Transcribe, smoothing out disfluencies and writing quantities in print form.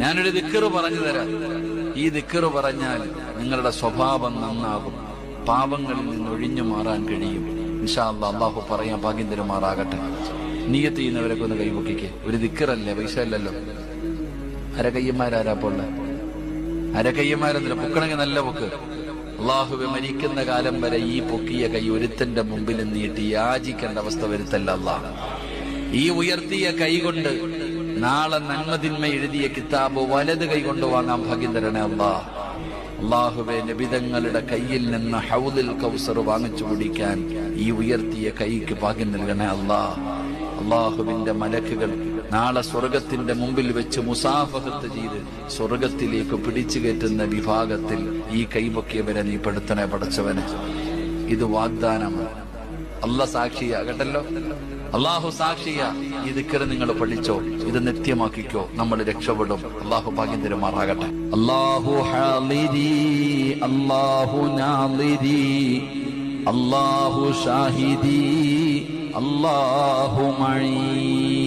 ഞാനൊരു ദിക്ർ പറഞ്ഞു തരാം. ഈ ദിക്ർ പറഞ്ഞാൽ നിങ്ങളുടെ സ്വഭാവം നന്നാകും, പാപങ്ങളിൽ നിന്ന് ഒഴിഞ്ഞു മാറാൻ കഴിയും. ഇൻഷാ അല്ലാഹ് അല്ലാഹു പറയാൻ ഭാഗ്യം തരുമാറാകട്ടെ. നിയ്യത്ത് ചെയ്യുന്നവരൊക്കെ ഒന്ന് കൈപൊക്കിക്കേ. ഒരു ദിക്റല്ലേ, പൈസ അല്ലല്ലോ. അരകയ്യന്മാരാരാ പോലെ അരകയ്യന്മാരെന്നില്ല, പൊക്കണമെങ്കിൽ നല്ല പൊക്ക്. അള്ളാഹുവെ, മരിക്കുന്ന കാലം വരെ ഈ പൊക്കിയ കൈ ഒരുത്തന്റെ മുമ്പിൽ നീട്ടി യാചിക്കേണ്ട അവസ്ഥ വരുത്തല്ല അല്ലാഹ്. ഈ ഉയർത്തിയ കൈ കൊണ്ട് നാളെ നന്മതിന്മ എഴുതിയ കിതാബ് വലത് കൈ കൊണ്ട് വാങ്ങാൻ ഭാഗ്യം തരണേ അല്ലാഹ്. അള്ളാഹുവെ, നബിതങ്ങളുടെ കയ്യിൽ നിന്ന് ഹൗദുൽ കൗസർ വാങ്ങിച്ചു കുടിക്കാൻ ഈ ഉയർത്തിയ കൈക്ക് ഭാഗ്യം നൽകണേ അല്ലാഹ്. അള്ളാഹുവിന്റെ മലക്കുകൾ നാളെ സ്വർഗത്തിന്റെ മുമ്പിൽ വെച്ച് മുസാഫഹത്ത് ചെയ്ത് സ്വർഗത്തിലേക്ക് പിടിച്ചു കയറ്റുന്ന വിഭാഗത്തിൽ ഈ കൈപൊക്കിയവരെ നീ പെടുത്തണേ പടച്ചവനെ. ഇത് വാഗ്ദാനമാണ്. അല്ലാഹ് സാക്ഷിയാ കേട്ടല്ലോ, അള്ളാഹു സാക്ഷിയാ. ഈ ദിക്ർ നിങ്ങൾ പഠിച്ചോ, ഇത് നിത്യമാക്കിക്കോ, നമ്മൾ രക്ഷപ്പെടും. അള്ളാഹു ഭാഗ്യം തരുമാറാകട്ടെ. അല്ലാഹു ഹാളിരി അല്ലാഹു നാളിരി അല്ലാഹു ഷാഹിദി അല്ലാഹു മഈ.